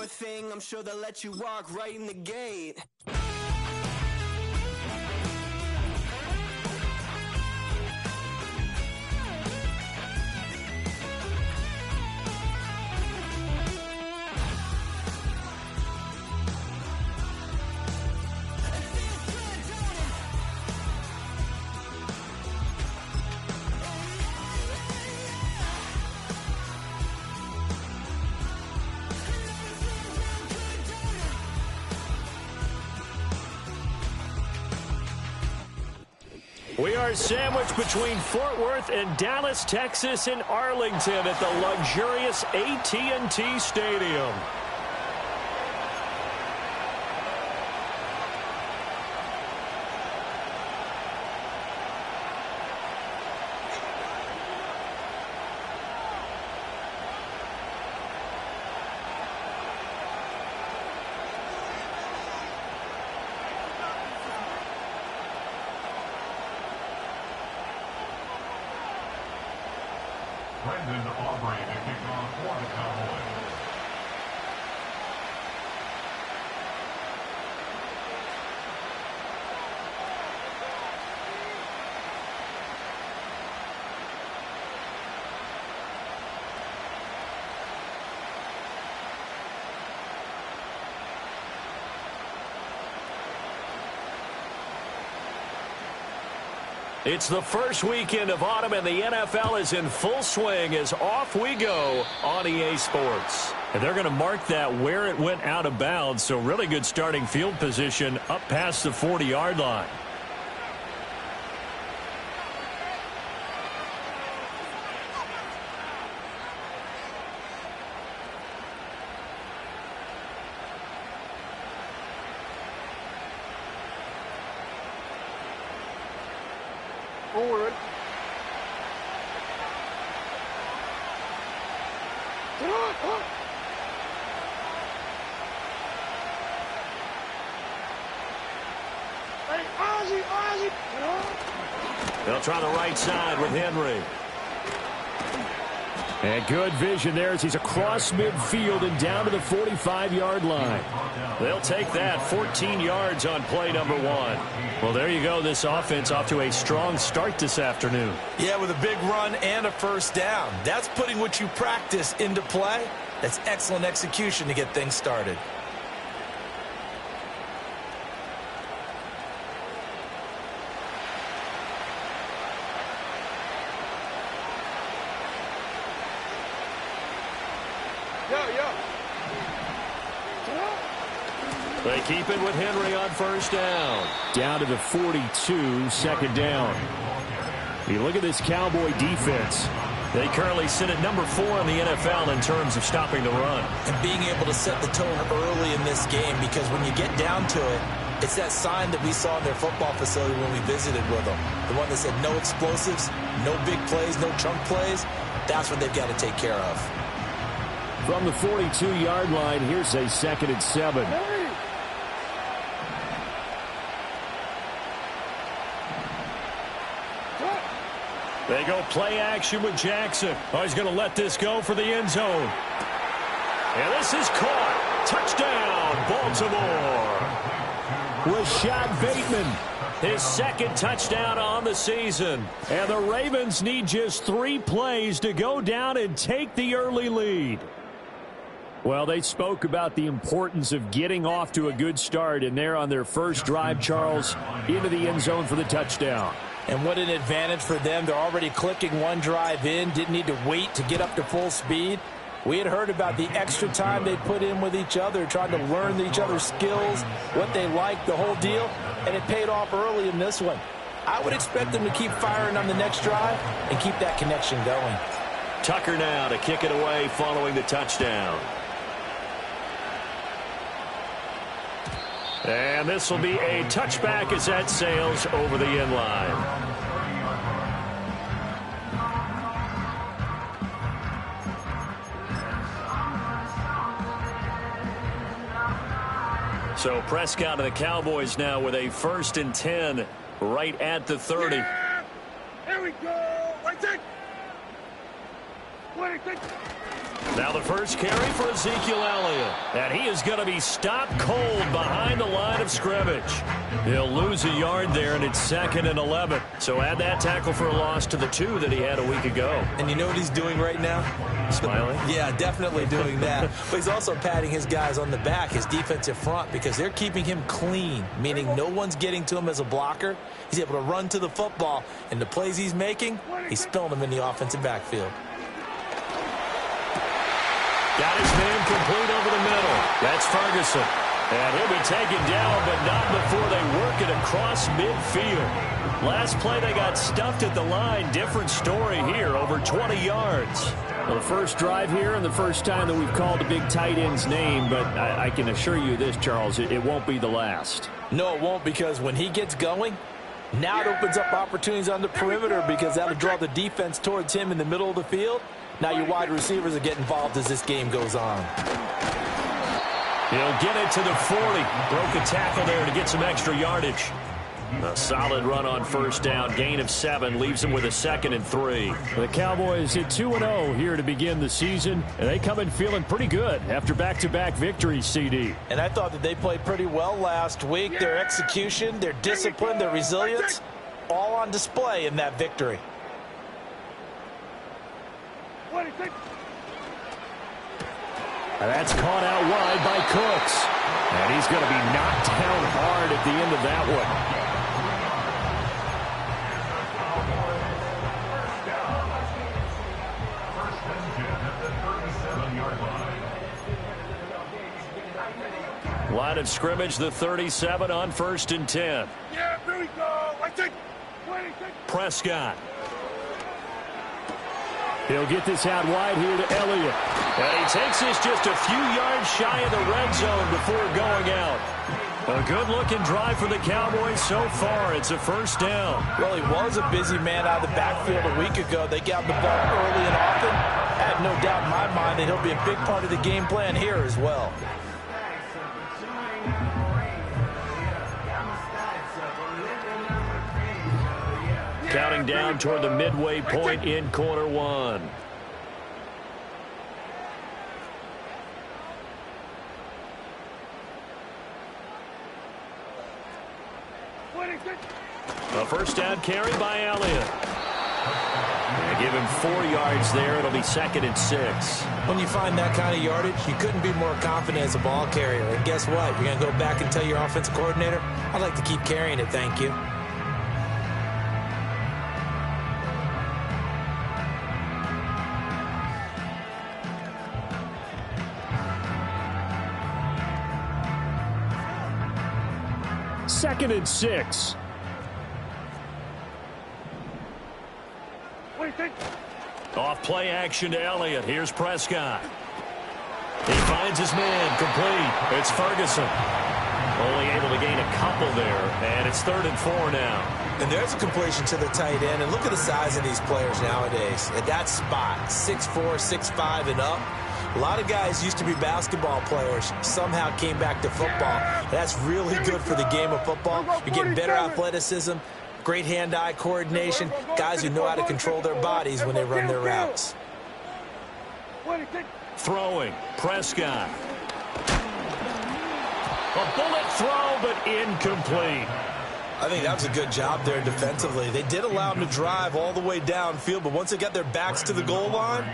a thing, I'm sure they'll let you walk right in the gate. We are sandwiched between Fort Worth and Dallas, Texas, and Arlington at the luxurious AT&T Stadium. It's the first weekend of autumn, and the NFL is in full swing as off we go on EA Sports. And they're going to mark that where it went out of bounds, so really good starting field position up past the 40-yard line. Forward. Hey, Ozzie. They'll try the right side with Henry. And good vision there as he's across midfield and down to the 45-yard line. They'll take that 14 yards on play number 1. Well, there you go. This offense off to a strong start this afternoon. Yeah, with a big run and a first down. That's putting what you practice into play. That's excellent execution to get things started. They keep it with Henry on first down. Down to the 42, second down. You look at this Cowboy defense. They currently sit at number 4 in the NFL in terms of stopping the run. And being able to set the tone early in this game, because when you get down to it, it's that sign that we saw in their football facility when we visited with them. The one that said no explosives, no big plays, no chunk plays. That's what they've got to take care of. From the 42-yard line, here's a 2nd and 7. They go play action with Jackson. Oh, he's going to let this go for the end zone. And this is caught. Touchdown, Baltimore. Rashad Bateman, his 2nd touchdown on the season. And the Ravens need just 3 plays to go down and take the early lead. Well, they spoke about the importance of getting off to a good start, and they're on their first drive, Charles, into the end zone for the touchdown. And what an advantage for them. They're already clicking one drive in, didn't need to wait to get up to full speed. We had heard about the extra time they put in with each other, trying to learn each other's skills, what they like, the whole deal, and it paid off early in this one. I would expect them to keep firing on the next drive and keep that connection going. Tucker now to kick it away following the touchdown. And this will be a touchback as that sails over the end line. So Prescott and the Cowboys now with a 1st and 10 right at the 30. Yeah! There we go. Right there. Now the first carry for Ezekiel Elliott. And he is going to be stopped cold behind the line of scrimmage. He'll lose a yard there, and it's 2nd and 11. So add that tackle for a loss to the 2 that he had a week ago. And you know what he's doing right now? Smiling? Yeah, definitely doing that. But he's also patting his guys on the back, his defensive front, because they're keeping him clean, meaning no one's getting to him as a blocker. He's able to run to the football, and the plays he's making, he's spilling them in the offensive backfield. Got his man complete over the middle. That's Ferguson. And he'll be taken down, but not before they work it across midfield. Last play, they got stuffed at the line. Different story here, over 20 yards. Well, the first drive here and the first time that we've called a big tight end's name, but I can assure you this, Charles, it won't be the last. No, it won't, because when he gets going, now it opens up opportunities on the perimeter because that'll draw the defense towards him in the middle of the field. Now your wide receivers will get involved as this game goes on. He'll get it to the 40. Broke a tackle there to get some extra yardage. A solid run on first down. Gain of 7 leaves him with a 2nd and 3. The Cowboys hit 2-0 here to begin the season, and they come in feeling pretty good after back-to-back victories, CD. And I thought that they played pretty well last week. Their execution, their discipline, their resilience, all on display in that victory. And that's caught out wide by Cooks. And he's going to be knocked down hard at the end of that one. Line of scrimmage, the 37 on 1st and 10. Yeah, here we go. Prescott. He'll get this out wide here to Elliott. And he takes this just a few yards shy of the red zone before going out. A good-looking drive for the Cowboys so far. It's a first down. Well, he was a busy man out of the backfield a week ago. They got the ball early and often. I have no doubt in my mind that he'll be a big part of the game plan here as well. Counting down toward the midway point in quarter 1. A first down carry by Elliott. They give him 4 yards there. It'll be 2nd and 6. When you find that kind of yardage, you couldn't be more confident as a ball carrier. And guess what? You're going to go back and tell your offensive coordinator, I'd like to keep carrying it, thank you. Second and 6. Off play action to Elliott. Here's Prescott. He finds his man complete. It's Ferguson. Only able to gain a couple there, and it's 3rd and 4 now. And there's a completion to the tight end, and look at the size of these players nowadays. At that spot, 6'4", 6'5", and up. A lot of guys used to be basketball players, somehow came back to football. That's really good for the game of football. You're getting better athleticism, great hand-eye coordination, guys who know how to control their bodies when they run their routes. Throwing, Prescott. A bullet throw, but incomplete. I think that was a good job there defensively. They did allow them to drive all the way downfield, but once they got their backs to the goal line,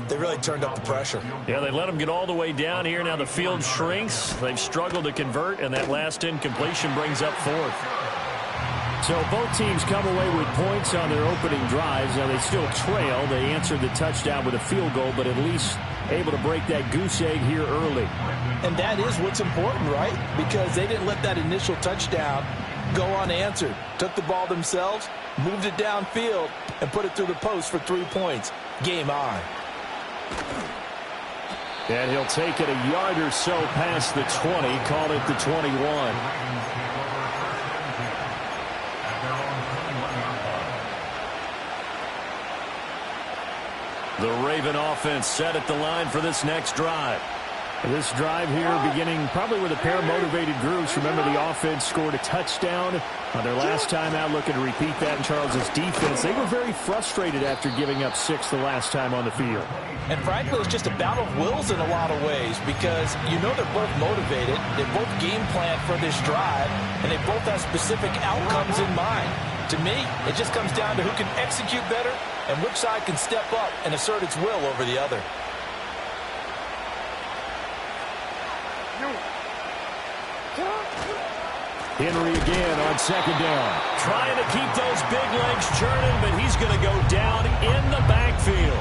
they really turned up the pressure. Yeah, they let them get all the way down here. Now the field shrinks. They've struggled to convert, and that last incompletion brings up 4th. So both teams come away with points on their opening drives. Now they still trail. They answered the touchdown with a field goal, but at least able to break that goose egg here early. And that is what's important, right? Because they didn't let that initial touchdown go unanswered. Took the ball themselves, moved it downfield, and put it through the post for 3 points. Game on. And he'll take it a yard or so past the 20, call it the 21. The Raven offense set at the line for this next drive. This drive here beginning probably with a pair of motivated groups. Remember, the offense scored a touchdown on their last time out. Looking to repeat that in Charles' defense. They were very frustrated after giving up 6 the last time on the field. And frankly, it's just a battle of wills in a lot of ways because you know they're both motivated. They both game plan for this drive, and they both have specific outcomes in mind. To me, it just comes down to who can execute better and which side can step up and assert its will over the other. Henry again on second down. Trying to keep those big legs churning, but he's going to go down in the backfield.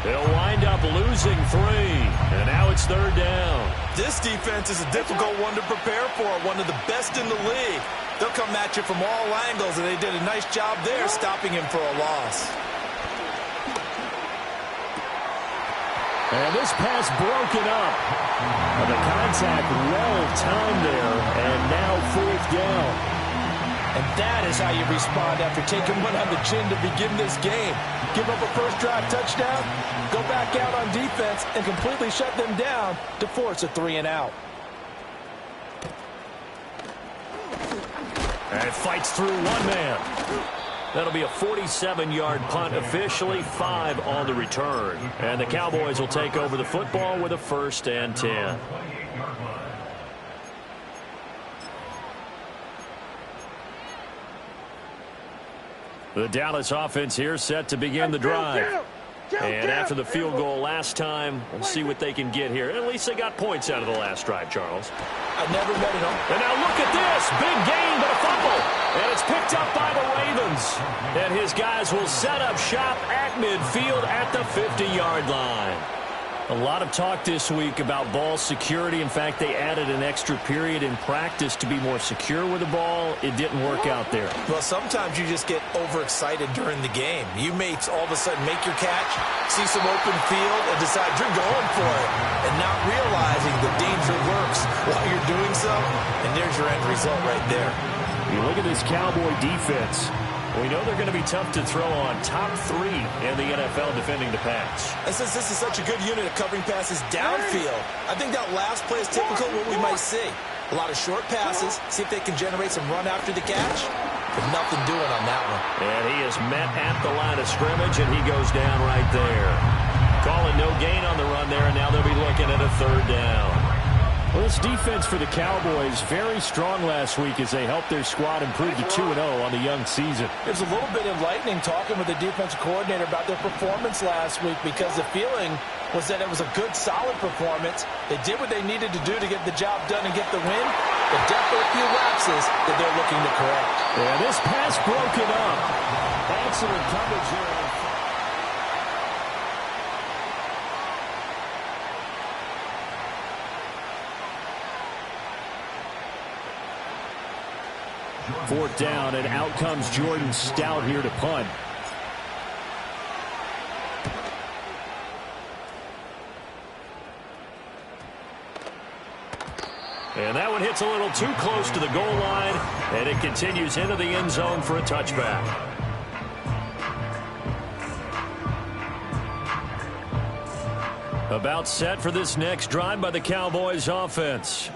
They'll wind up losing 3, and now it's third down. This defense is a difficult one to prepare for, one of the best in the league. They'll come at you from all angles, and they did a nice job there stopping him for a loss. And this pass broken up. The contact well timed there, and now fourth down. And that is how you respond after taking one on the chin to begin this game. Give up a first drive touchdown, go back out on defense, and completely shut them down to force a 3-and-out. And fights through one man. That'll be a 47-yard punt, officially 5 on the return. And the Cowboys will take over the football with a 1st and 10. The Dallas offense here set to begin the drive. And after the field goal last time, we'll see what they can get here. At least they got points out of the last drive, Charles. I never met it. And now look at this. Big gain, but a fumble. And it's picked up by the Ravens. And his guys will set up shop at midfield at the 50-yard line. A lot of talk this week about ball security. In fact, they added an extra period in practice to be more secure with the ball. It didn't work out there. Well, sometimes you just get overexcited during the game. You may all of a sudden make your catch, see some open field, and decide you're going for it, and not realizing the danger lurks while you're doing so, and there's your end result right there. You look at this Cowboy defense. We know they're going to be tough to throw on. Top 3 in the NFL defending the pass. And since this is such a good unit of covering passes downfield, I think that last play is typical of what we might see. A lot of short passes, see if they can generate some run after the catch, but nothing doing on that one. And he is met at the line of scrimmage, and he goes down right there. Calling no gain on the run there, and now they'll be looking at a 3rd down. Well, this defense for the Cowboys very strong last week as they helped their squad improve to 2-0 on the young season. It was a little bit enlightening talking with the defensive coordinator about their performance last week because the feeling was that it was a good, solid performance. They did what they needed to do to get the job done and get the win, but definitely a few lapses that they're looking to correct. Yeah, this pass broken up. Excellent coverage here. 4th down, and out comes Jordan Stout here to punt. And that one hits a little too close to the goal line, and it continues into the end zone for a touchback. About set for this next drive by the Cowboys offense.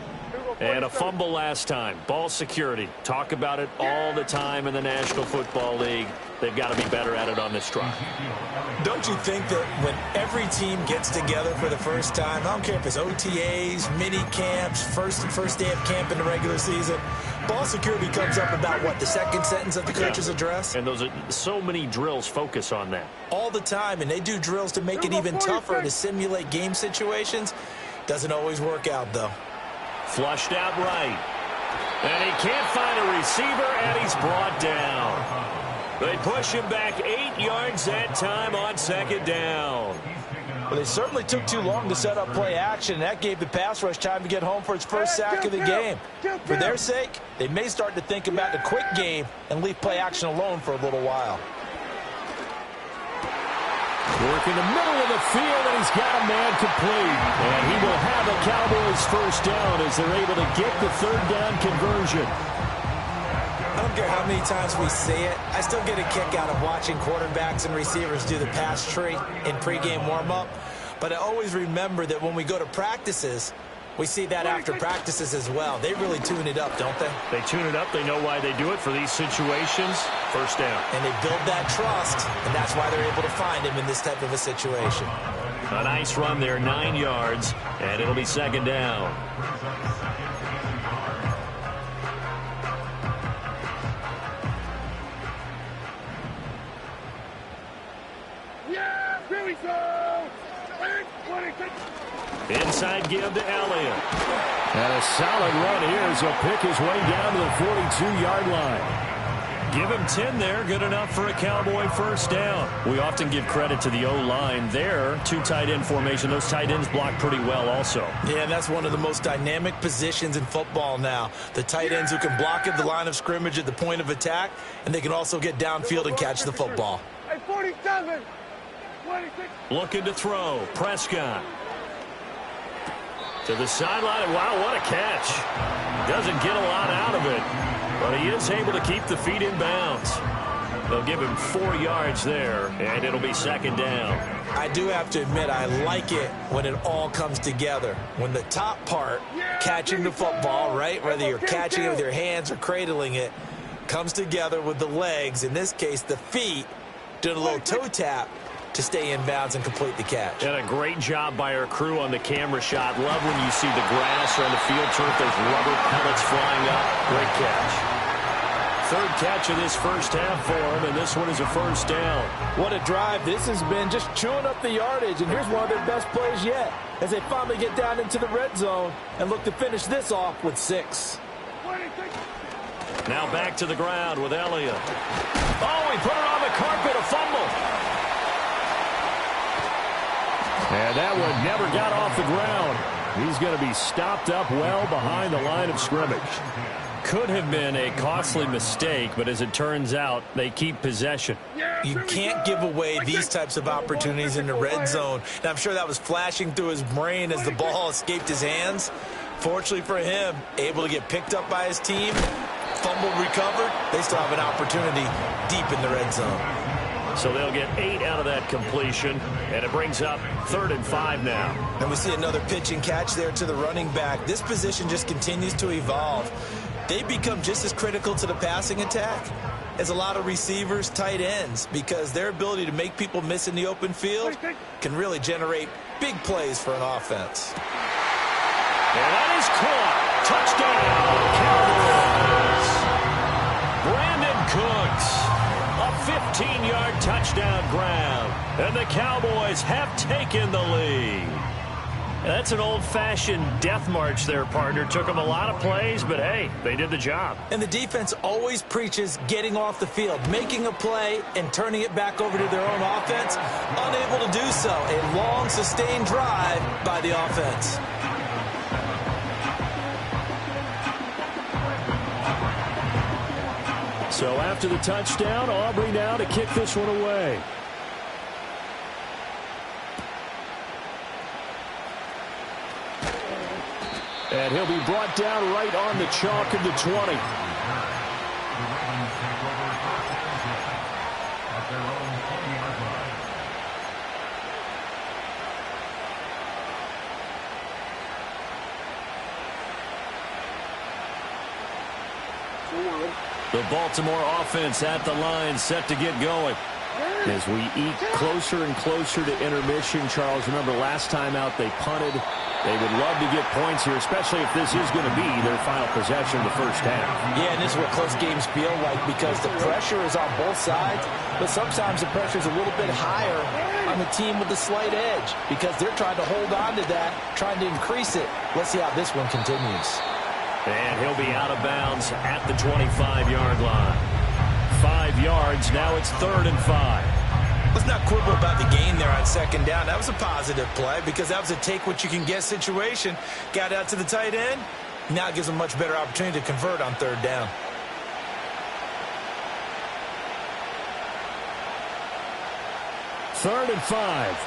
And a fumble last time. Ball security. Talk about it all the time in the National Football League. They've got to be better at it on this drive. Don't you think that when every team gets together for the first time, I don't care if it's OTAs, mini camps, first day of camp in the regular season, ball security comes up about what, the second sentence of the coach's address? And those are so many drills focus on that. All the time, and they do drills to make it even tougher to simulate game situations. Doesn't always work out, though. Flushed out right. And he can't find a receiver, and he's brought down. They push him back 8 yards that time on 2nd down. Well, they certainly took too long to set up play action. That gave the pass rush time to get home for its first sack of the game. For their sake, they may start to think about the quick game and leave play action alone for a little while. Work in the middle of the field, and he's got a man complete. And he will have a Cowboys 1st down as they're able to get the 3rd down conversion. I don't care how many times we see it. I still get a kick out of watching quarterbacks and receivers do the pass tree in pregame warm-up. But I always remember that when we go to practices, we see that after practices as well. They really tune it up, don't they? They tune it up. They know why they do it for these situations. First down. And they build that trust, and that's why they're able to find him in this type of a situation. A nice run there, 9 yards, and it'll be second down. Yeah, here we go. Inside give to Elliott. And a solid run here as he'll pick his way down to the 42-yard line. Give him 10 there, good enough for a Cowboy first down. We often give credit to the O-line there. 2 tight end formation. Those tight ends block pretty well also. Yeah, that's one of the most dynamic positions in football now. The tight ends who can block at the line of scrimmage at the point of attack, and they can also get downfield and catch the football. Hey, 47. 26. Looking to throw. Prescott. To the sideline. Wow, what a catch. Doesn't get a lot out of it, but he is able to keep the feet in bounds. They'll give him 4 yards there, and it'll be second down. I do have to admit, I like it when it all comes together. When the top part, catching the football, right, whether you're catching it with your hands or cradling it, comes together with the legs, in this case the feet, doing a little toe tap to stay in bounds and complete the catch. And a great job by our crew on the camera shot. Love when you see the grass or on the field turf, those rubber pellets flying up. Great catch. 3rd catch of this first half for him, and this one is a first down. What a drive. This has been just chewing up the yardage, and here's one of their best plays yet as they finally get down into the red zone and look to finish this off with 6. Now back to the ground with Elliott. Oh, he put it on the carpet, a fumble. And that one never got off the ground. He's going to be stopped up well behind the line of scrimmage. Could have been a costly mistake, but as it turns out, they keep possession. You can't give away these types of opportunities in the red zone. And I'm sure that was flashing through his brain as the ball escaped his hands. Fortunately for him, able to get picked up by his team, fumble recovered. They still have an opportunity deep in the red zone. So they'll get 8 out of that completion, and it brings up 3rd and 5 now. And we see another pitch and catch there to the running back. This position just continues to evolve. They become just as critical to the passing attack as a lot of receivers, tight ends, because their ability to make people miss in the open field can really generate big plays for an offense. And that is caught. Touchdown, Cowboys. Brandon Cooks. A 15-yard touchdown grab. And the Cowboys have taken the lead. That's an old-fashioned death march there, partner. Took them a lot of plays, but hey, they did the job. And the defense always preaches getting off the field, making a play, and turning it back over to their own offense. Unable to do so. A long, sustained drive by the offense. So after the touchdown, Aubrey now to kick this one away. And he'll be brought down right on the chalk of the 20. The Baltimore offense at the line, set to get going. As we eat closer and closer to intermission, Charles, remember last time out they punted. They would love to get points here, especially if this is going to be their final possession of the first half. Yeah, and this is what close games feel like because the pressure is on both sides, but sometimes the pressure is a little bit higher on the team with the slight edge because they're trying to hold on to that, trying to increase it. Let's see how this one continues. And he'll be out of bounds at the 25-yard line. 5 yards, now it's 3rd and 5. Let's not quibble about the gain there on second down. That was a positive play because that was a take-what-you-can-get situation. Got out to the tight end. Now it gives them a much better opportunity to convert on 3rd down. Third and 5.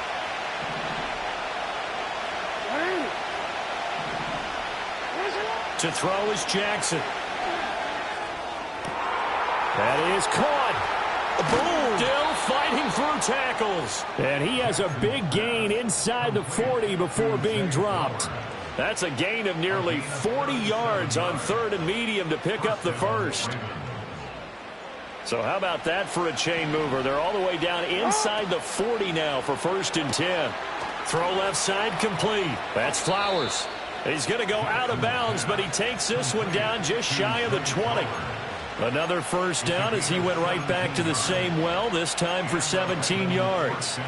To throw is Jackson. That is caught. Boom. Still fighting through tackles. And he has a big gain inside the 40 before being dropped. That's a gain of nearly 40 yards on 3rd and medium to pick up the first. So how about that for a chain mover? They're all the way down inside the 40 now for 1st and 10. Throw left side complete. That's Flowers. He's going to go out of bounds, but he takes this one down just shy of the 20. Another first down as he went right back to the same well, this time for 17 yards.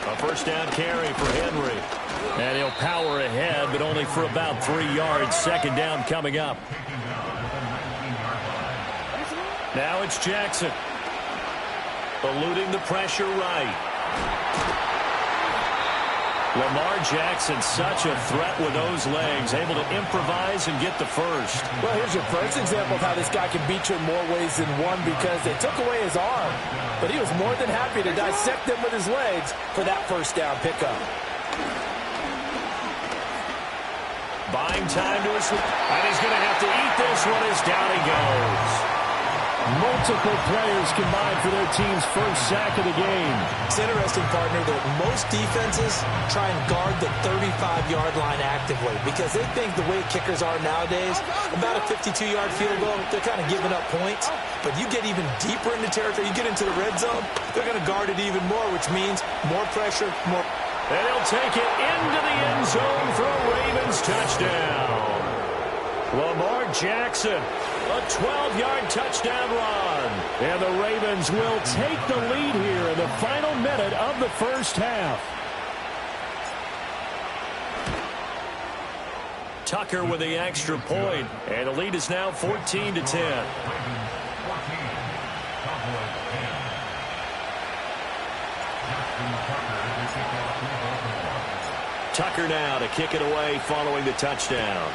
A first down carry for Henry. And he'll power ahead, but only for about 3 yards. 2nd down coming up. Now it's Jackson. Eluding the pressure right. Lamar Jackson, such a threat with those legs, able to improvise and get the first. Well, here's your first example of how this guy can beat you in more ways than one, because they took away his arm, but he was more than happy to dissect them with his legs for that first down pickup. Buying time to his, and he's going to have to eat this one as down he goes. Multiple players combined for their team's first sack of the game. It's interesting, partner, that most defenses try and guard the 35-yard line actively because they think the way kickers are nowadays, about a 52-yard field goal, they're kind of giving up points. But you get even deeper into territory, you get into the red zone, they're going to guard it even more, which means more pressure, more. And he'll take it into the end zone for a Ravens touchdown. Lamar Jackson, a 12-yard touchdown run. And the Ravens will take the lead here in the final minute of the first half. Tucker with the extra point, and the lead is now 14-10. Tucker now to kick it away following the touchdown.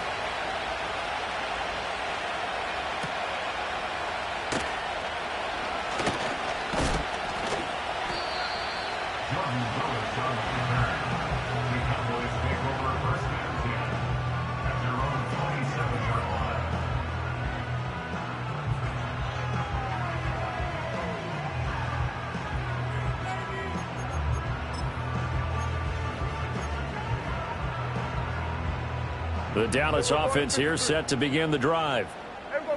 The Dallas offense here set to begin the drive.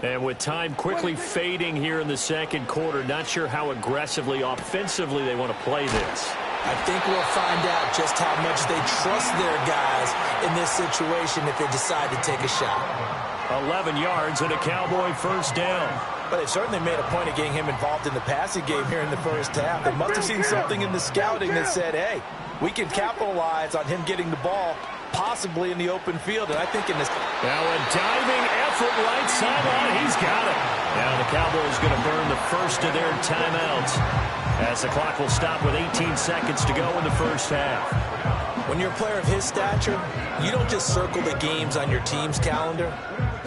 And with time quickly fading here in the second quarter, not sure how aggressively, offensively they want to play this. I think we'll find out just how much they trust their guys in this situation if they decide to take a shot. 11 yards and a Cowboy first down. But they've certainly made a point of getting him involved in the passing game here in the first half. They must have seen something in the scouting that said, hey, we can capitalize on him getting the ball possibly in the open field. And I think in this... Now a diving effort right sideline. He's got it. Now the Cowboys going to burn the first of their timeouts as the clock will stop with 18 seconds to go in the first half. When you're a player of his stature, you don't just circle the games on your team's calendar.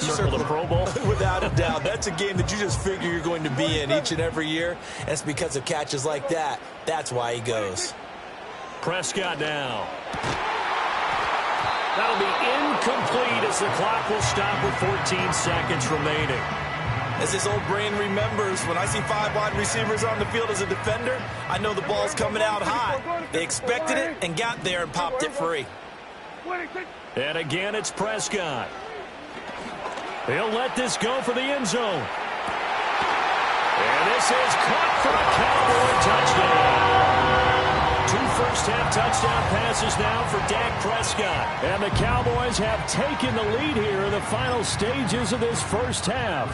You circle the Pro Bowl? Without a doubt. That's a game that you just figure you're going to be in each and every year. And it's because of catches like that. That's why he goes. Prescott now. That'll be incomplete as the clock will stop with 14 seconds remaining. As this old brain remembers, when I see 5 wide receivers on the field as a defender, I know the ball's coming out high. They expected it and got there and popped it free. And again, it's Prescott. He'll let this go for the end zone. And this is caught for a Cowboy touchdown. 2 first-half touchdown passes now for Dak Prescott. And the Cowboys have taken the lead here in the final stages of this first half.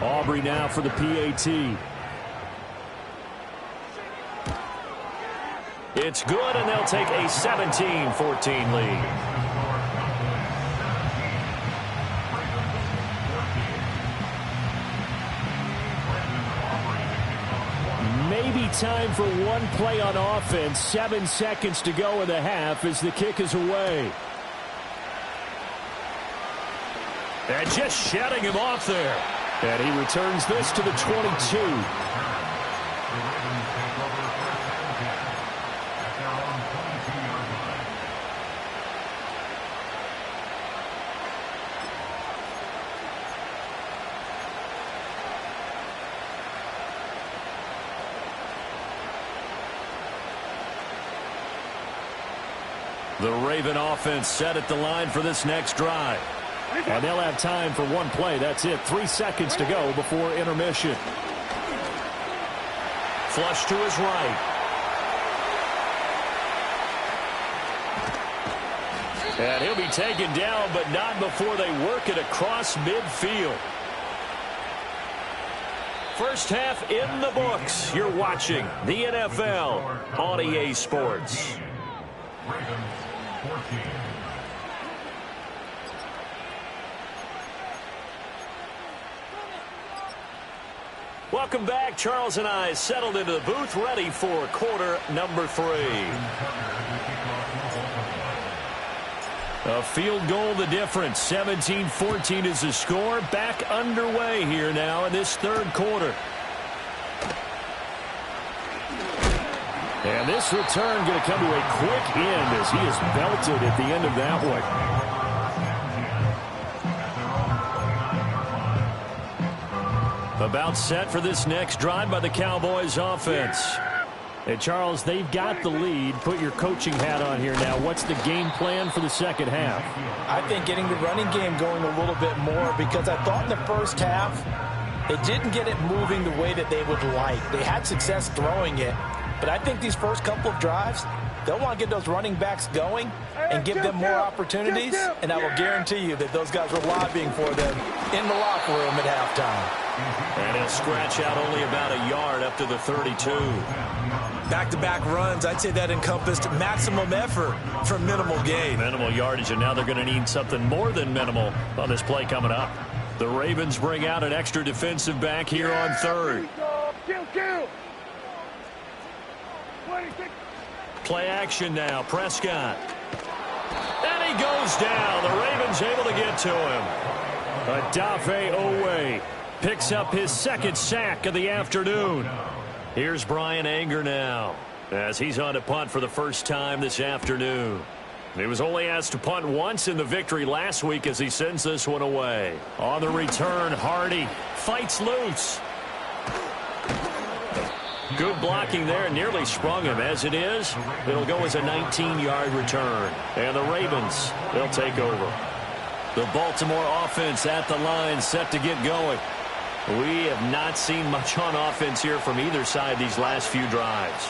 Aubrey now for the PAT. It's good, and they'll take a 17-14 lead. Maybe time for one play on offense. 7 seconds to go in the half as the kick is away. And just shutting him off there. And he returns this to the 22. The Raven offense set at the line for this next drive. And they'll have time for one play. That's it. 3 seconds to go before intermission. Flush to his right. And he'll be taken down, but not before they work it across midfield. First half in the books. You're watching the NFL on EA Sports. Welcome back. Charles and I settled into the booth, ready for quarter number 3. A field goal the difference. 17-14 is the score. Back underway here now in this third quarter. And this return going to come to a quick end as he is belted at the end of that one. About set for this next drive by the Cowboys offense. Hey, Charles, they've got the lead. Put your coaching hat on here now. What's the game plan for the second half? I think getting the running game going a little bit more, because I thought in the first half they didn't get it moving the way that they would like. They had success throwing it, but I think these first couple of drives, they'll want to get those running backs going and give them more opportunities, and I will guarantee you that those guys were lobbying for them in the locker room at halftime. And he'll scratch out only about a yard up to the 32. Back-to-back runs, I'd say that encompassed maximum effort for minimal gain. Minimal yardage, and now they're going to need something more than minimal on this play coming up. The Ravens bring out an extra defensive back here on third. Kill. 26. Play action now. Prescott. And he goes down. The Ravens able to get to him. Odafe Owe picks up his second sack of the afternoon. Here's Brian Anger now as he's on to punt for the first time this afternoon. He was only asked to punt once in the victory last week as he sends this one away. On the return, Hardy fights loose. Good blocking there, nearly sprung him. As it is, it'll go as a 19-yard return. And the Ravens, they'll take over. The Baltimore offense at the line, set to get going. We have not seen much on offense here from either side these last few drives.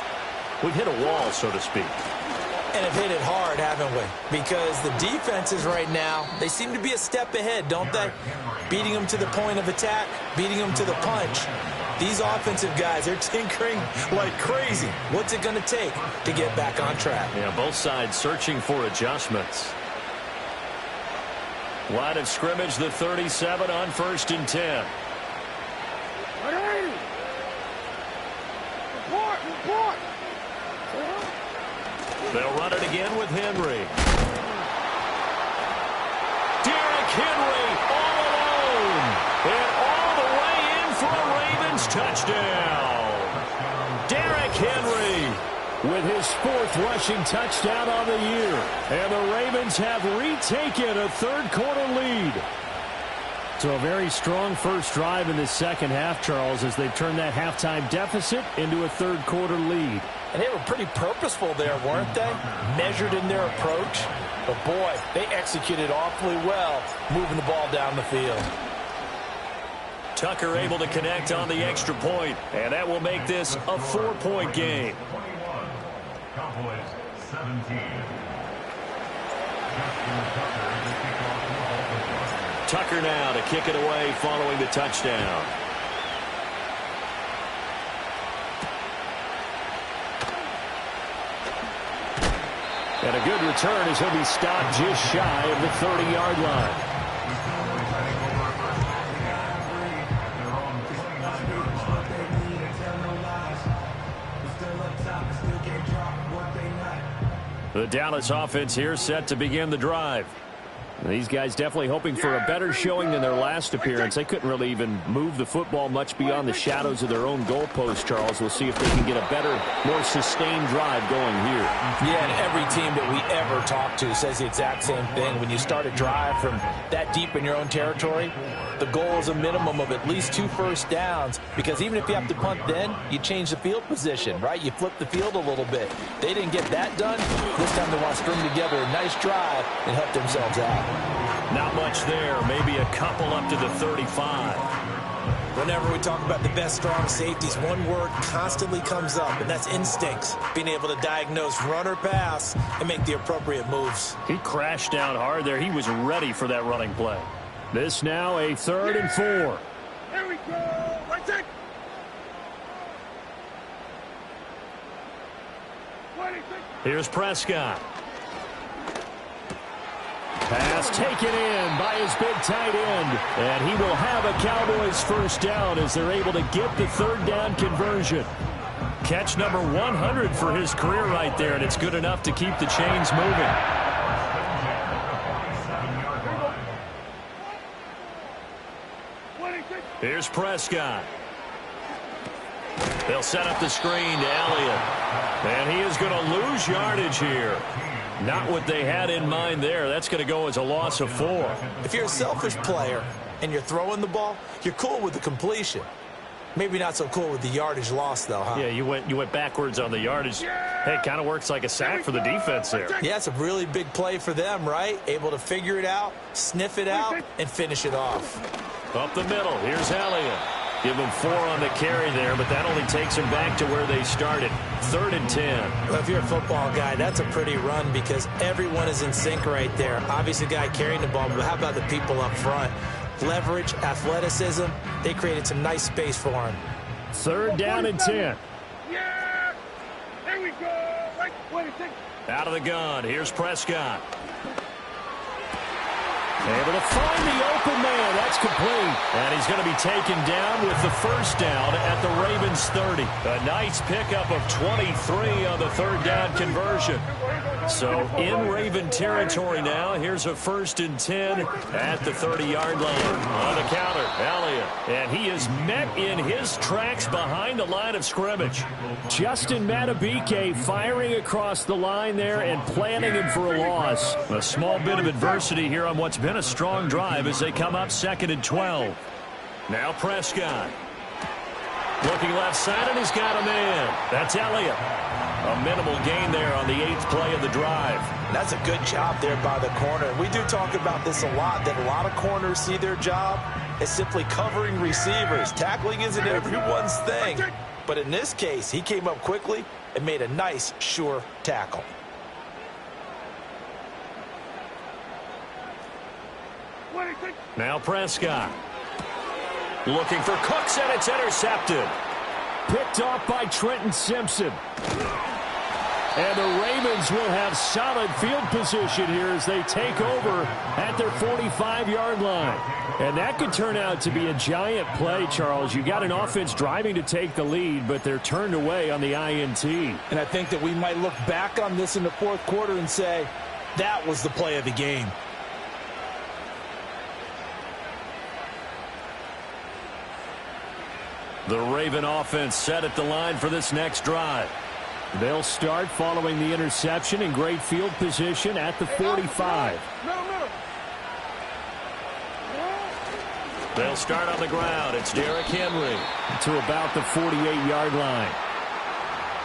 We've hit a wall, so to speak. And have hit it hard, haven't we? Because the defenses right now, they seem to be a step ahead, don't they? Beating them to the point of attack, beating them to the punch. These offensive guys, they're tinkering like crazy. What's it going to take to get back on track? Yeah, both sides searching for adjustments. Line of scrimmage, the 37 on 1st and 10. Report. They'll run it again with Henry. Derrick Henry all alone. And all the way in for a Ravens touchdown. Derrick Henry with his 4th rushing touchdown on the year. And the Ravens have retaken a third quarter lead. So a very strong first drive in the second half, Charles, as they've turned that halftime deficit into a third quarter lead. And they were pretty purposeful there, weren't they? Measured in their approach. But, boy, they executed awfully well moving the ball down the field. Tucker able to connect on the extra point, and that will make this a 4-point game. Cowboys 17. Tucker now to kick it away following the touchdown. And a good return as he'll be stopped just shy of the 30-yard line. The Dallas offense here set to begin the drive. These guys definitely hoping for a better showing than their last appearance. They couldn't really even move the football much beyond the shadows of their own goalpost, Charles. We'll see if they can get a better, more sustained drive going here. Yeah, and every team that we ever talk to says the exact same thing. When you start a drive from that deep in your own territory, the goal is a minimum of at least 2 first downs, because even if you have to punt then, you change the field position, right? You flip the field a little bit. They didn't get that done. This time they want to string together a nice drive and help themselves out. Not much there. Maybe a couple up to the 35. Whenever we talk about the best strong safeties, one word constantly comes up, and that's instincts. Being able to diagnose run or pass and make the appropriate moves. He crashed down hard there. He was ready for that running play. This now a 3rd and 4. Here we go. Let's it. 26. Here's Prescott. Pass taken in by his big tight end. And he will have a Cowboys first down as they're able to get the 3rd down conversion. Catch number 100 for his career right there, and it's good enough to keep the chains moving. Here's Prescott. They'll set up the screen to Elliott. And he is going to lose yardage here. Not what they had in mind there. That's going to go as a loss of 4. If you're a selfish player and you're throwing the ball, you're cool with the completion. Maybe not so cool with the yardage loss, though, huh? Yeah, you went backwards on the yardage. Hey, it kind of works like a sack for the defense there. Yeah, it's a really big play for them, right? Able to figure it out, sniff it out, and finish it off. Up the middle, here's Elliott. Give him 4 on the carry there, but that only takes him back to where they started. 3rd and 10. Well, if you're a football guy, that's a pretty run because everyone is in sync right there. Obviously, the guy carrying the ball, but how about the people up front? Leverage, athleticism, they created some nice space for him. 3rd down and 10. Yeah. Here we go. Right. 26. Out of the gun, here's Prescott. Able to find the open man. That's complete. And he's going to be taken down with the first down at the Ravens 30. A nice pickup of 23 on the 3rd down conversion. So in Raven territory now, here's a 1st and 10 at the 30-yard line. On the counter, Elliott. And he is met in his tracks behind the line of scrimmage. Justin Matabike firing across the line there and planning him for a loss. A small bit of adversity here on what's been a strong drive as they come up 2nd and 12. Now Prescott. Looking left side, and he's got a man. That's Elliott. A minimal gain there on the 8th play of the drive. That's a good job there by the corner. We do talk about this a lot, that a lot of corners see their job as simply covering receivers. Tackling isn't everyone's thing. But in this case, he came up quickly and made a nice, sure tackle. Now Prescott. Looking for Cooks, and it's intercepted. Picked off by Trenton Simpson. And the Ravens will have solid field position here as they take over at their 45-yard line. And that could turn out to be a giant play, Charles. You got an offense driving to take the lead, but they're turned away on the INT. And I think that we might look back on this in the 4th quarter and say, that was the play of the game. The Raven offense set at the line for this next drive. They'll start following the interception in great field position at the 45. They'll start on the ground. It's Derrick Henry. To about the 48-yard line.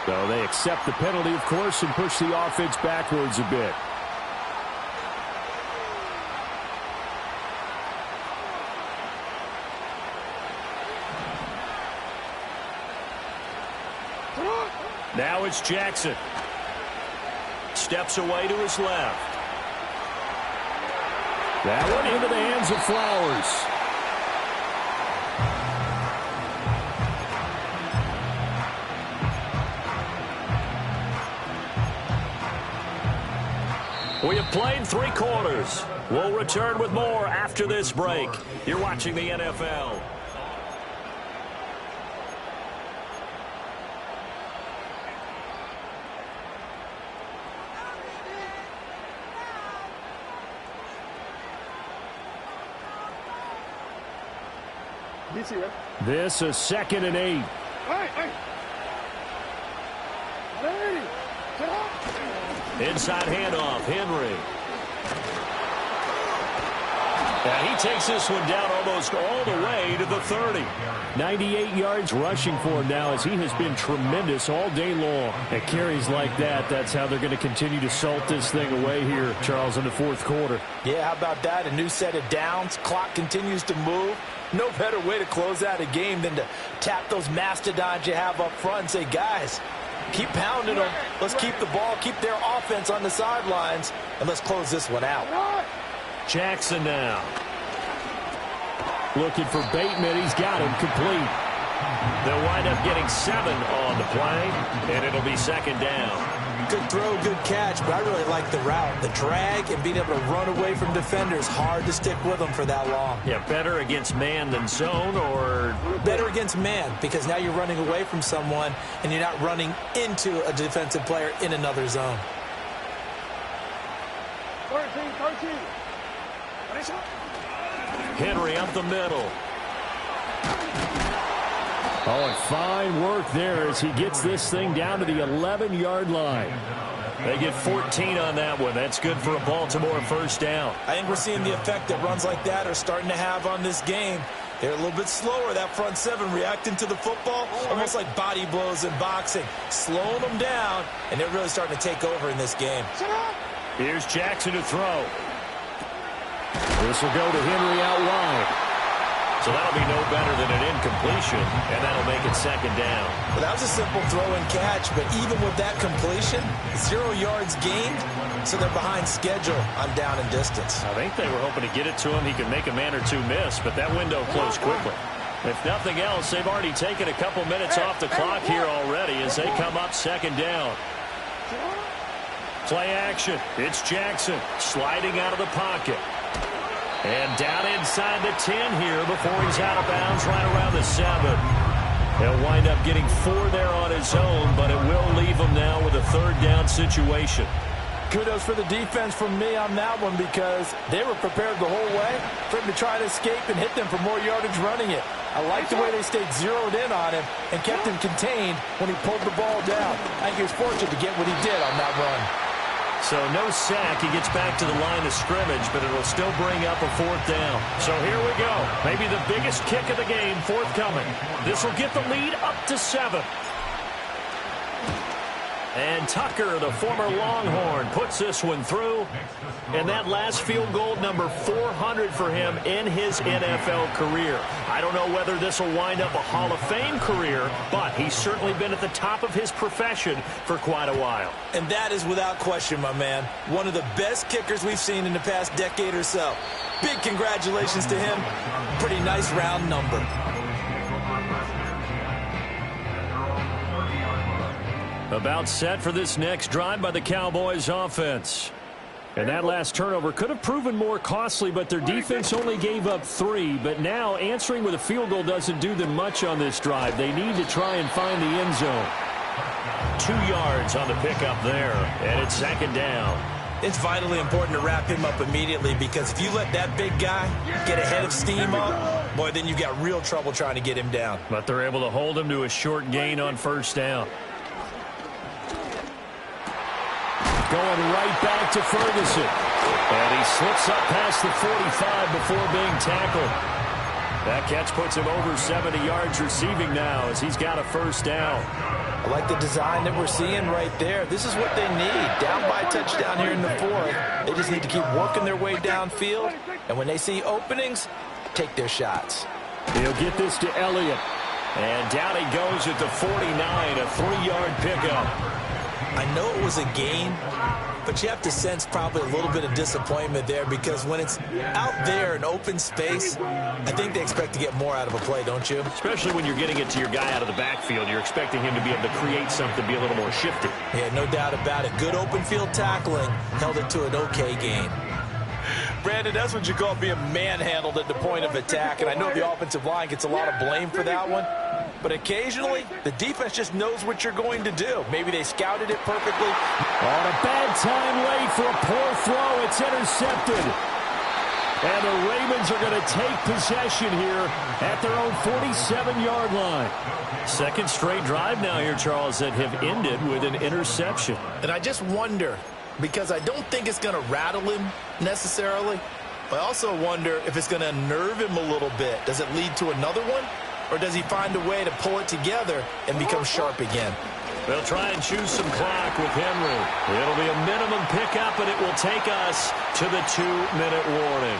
So they accept the penalty, of course, and push the offense backwards a bit. Now it's Jackson. Steps away to his left. That one into the hands of Flowers. We have played 3 quarters. We'll return with more after this break. You're watching the NFL. This is 2nd and 8. Inside handoff, Henry. And he takes this one down almost all the way to the 30. 98 yards rushing for him now as he has been tremendous all day long. At carries like that, that's how they're going to continue to salt this thing away here, Charles, in the fourth quarter. Yeah, how about that? A new set of downs. Clock continues to move. No better way to close out a game than to tap those mastodons you have up front and say, guys, keep pounding them. Let's keep the ball, keep their offense on the sidelines, and let's close this one out. Jackson now. Looking for Bateman. He's got him complete. They'll wind up getting 7 on the play, and it'll be 2nd down. Good throw, good catch, but I really like the route. The drag and being able to run away from defenders. Hard to stick with them for that long. Yeah, better against man than zone, or? Better against man, because now you're running away from someone, and you're not running into a defensive player in another zone. 13. Henry up the middle. Oh, and fine work there as he gets this thing down to the 11-yard line. They get 14 on that one. That's good for a Baltimore first down. I think we're seeing the effect that runs like that are starting to have on this game. They're a little bit slower, that front seven, reacting to the football, almost like body blows in boxing, slowing them down, and they're really starting to take over in this game. Here's Jackson to throw. This will go to Henry out wide. So that'll be no better than an incompletion, and that'll make it 2nd down. Well, that was a simple throw and catch, but even with that completion, 0 yards gained, so they're behind schedule on down and distance. I think they were hoping to get it to him. He could make a man or two miss, but that window closed quickly. If nothing else, they've already taken a couple minutes off the clock here already as they come up 2nd down. Play action. It's Jackson sliding out of the pocket. And down inside the 10 here before he's out of bounds right around the 7. He'll wind up getting 4 there on his own, but it will leave him now with a 3rd down situation. Kudos for the defense from me on that one because they were prepared the whole way for him to try to escape and hit them for more yardage running it. I like the way they stayed zeroed in on him and kept him contained when he pulled the ball down. I think he was fortunate to get what he did on that run. So no sack. He gets back to the line of scrimmage, but it'll still bring up a 4th down. So here we go. Maybe the biggest kick of the game forthcoming. This will get the lead up to 7. And Tucker, the former Longhorn, puts this one through. And that last field goal, number 400 for him in his NFL career. I don't know whether this will wind up a Hall of Fame career, but he's certainly been at the top of his profession for quite a while. And that is without question, my man. One of the best kickers we've seen in the past decade or so. Big congratulations to him. Pretty nice round number. About set for this next drive by the Cowboys offense. And that last turnover could have proven more costly, but their defense only gave up 3. But now answering with a field goal doesn't do them much on this drive. They need to try and find the end zone. 2 yards on the pickup there, and it's 2nd down. It's vitally important to wrap him up immediately because if you let that big guy get a head of steam up, boy, then you've got real trouble trying to get him down. But they're able to hold him to a short gain on 1st down. Going right back to Ferguson. And he slips up past the 45 before being tackled. That catch puts him over 70 yards receiving now as he's got a 1st down. I like the design that we're seeing right there. This is what they need. Down by a touchdown here in the 4th. They just need to keep working their way downfield. And when they see openings, take their shots. He'll get this to Elliott. And down he goes at the 49, a 3-yard pickup. I know it was a gain, but you have to sense probably a little bit of disappointment there because when it's out there in open space, I think they expect to get more out of a play, don't you? Especially when you're getting it to your guy out of the backfield. You're expecting him to be able to create something, be a little more shifty. Yeah, no doubt about it. Good open field tackling held it to an okay gain. Brandon, that's what you call being manhandled at the point of attack, and I know the offensive line gets a lot of blame for that one. But occasionally, the defense just knows what you're going to do. Maybe they scouted it perfectly. On a bad time late for a poor throw. It's intercepted. And the Ravens are going to take possession here at their own 47-yard line. Second straight drive now here, Charles, that have ended with an interception. And I just wonder, because I don't think it's going to rattle him necessarily, but I also wonder if it's going to unnerve him a little bit. Does it lead to another one? Or does he find a way to pull it together and become sharp again? They'll try and choose some clock with Henry. It'll be a minimum pickup, and it will take us to the 2-minute warning.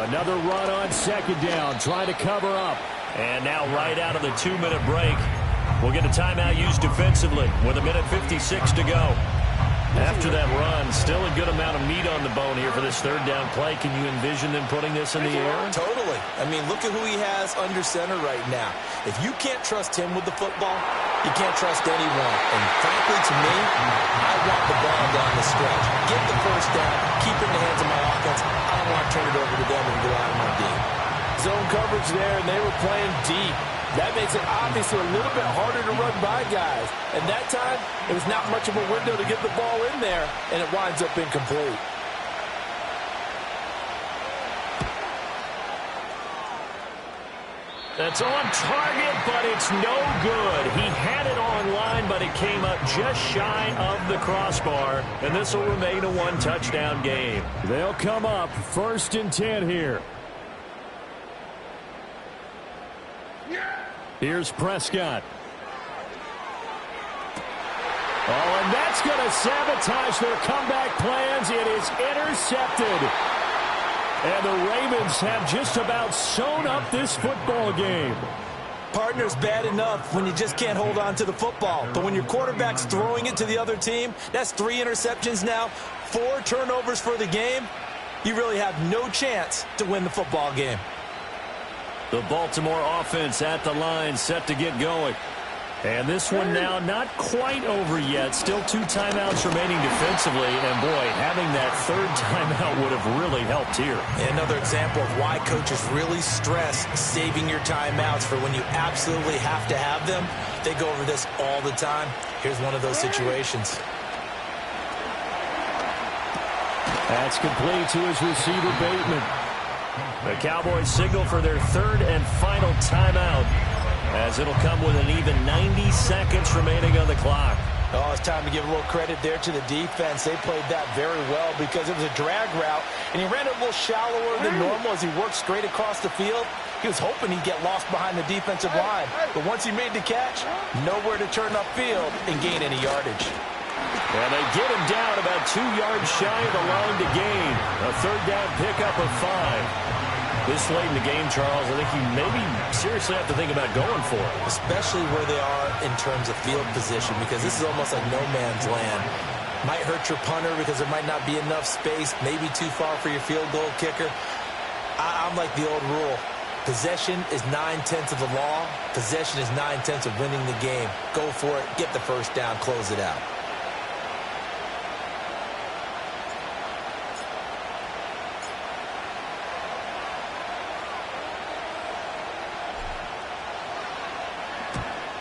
Another run on second down, trying to cover up. And now right out of the 2-minute break, we'll get a timeout used defensively with 1:56 to go. After that run, still a good amount of meat on the bone here for this third down play. Can you envision them putting this in the air? Totally. I mean, look at who he has under center right now. If you can't trust him with the football, you can't trust anyone. And frankly, to me, I want the ball down the stretch. Get the first down, keep it in the hands of my offense. I don't want to turn it over to them and go out of my deep. Zone coverage there, and they were playing deep. That makes it obviously a little bit harder to run by guys. And that time, it was not much of a window to get the ball in there, and it winds up incomplete. That's on target, but it's no good. He had it on line, but it came up just shy of the crossbar, and this will remain a one-touchdown game. They'll come up 1st and 10 here. Here's Prescott. Oh, and that's going to sabotage their comeback plans. It is intercepted. And the Ravens have just about sewn up this football game. Partner's bad enough when you just can't hold on to the football. But when your quarterback's throwing it to the other team, that's 3 interceptions now, 4 turnovers for the game. You really have no chance to win the football game. The Baltimore offense at the line, set to get going. And this one now not quite over yet. Still 2 timeouts remaining defensively. And, boy, having that 3rd timeout would have really helped here. Another example of why coaches really stress saving your timeouts for when you absolutely have to have them. They go over this all the time. Here's one of those situations. That's complete to his receiver, Bateman. The Cowboys signal for their 3rd and final timeout, as it'll come with an even 90 seconds remaining on the clock. Oh, it's time to give a little credit there to the defense. They played that very well because it was a drag route, and he ran it a little shallower than normal as he worked straight across the field. He was hoping he'd get lost behind the defensive line, but once he made the catch, nowhere to turn upfield and gain any yardage. And they get him down about 2 yards shy of the line to gain. A 3rd down pickup of 5. This late in the game, Charles, I think you maybe seriously have to think about going for it. Especially where they are in terms of field position, because this is almost like no man's land. Might hurt your punter because there might not be enough space, maybe too far for your field goal kicker. I'm like the old rule. Possession is 9/10 of the law. Possession is 9/10 of winning the game. Go for it. Get the first down. Close it out.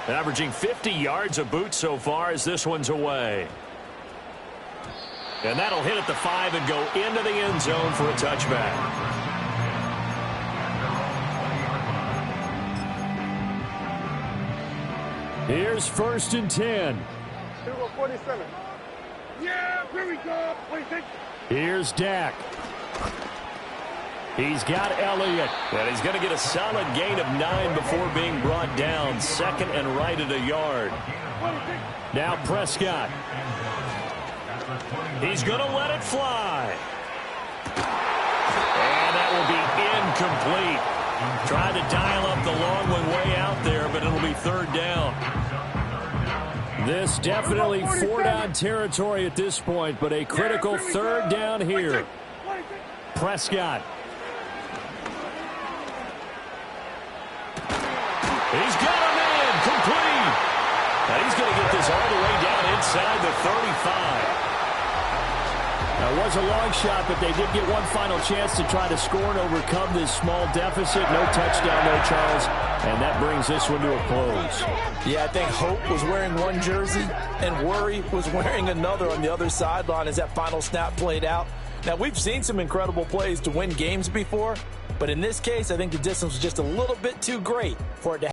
Averaging 50 yards a boot so far as this one's away. And that'll hit at the 5 and go into the end zone for a touchback. Here's 1st and 10. 47. Yeah, here we go. 26. Here's Dak. He's got Elliott. And he's going to get a solid gain of 9 before being brought down. 2nd and right at a yard. Now Prescott. He's going to let it fly. And that will be incomplete. Tried to dial up the long one way out there, but it'll be 3rd down. This definitely 4-down territory at this point, but a critical 3rd down here. Prescott. He's got a man complete. And he's going to get this all the way down inside the 35. A It was a long shot, but they did get one final chance to try to score and overcome this small deficit. No touchdown there, Charles, and that brings this one to a close. Yeah, I think Hope was wearing one jersey and Worry was wearing another on the other sideline as that final snap played out. Now, we've seen some incredible plays to win games before, but in this case, I think the distance was just a little bit too great for it to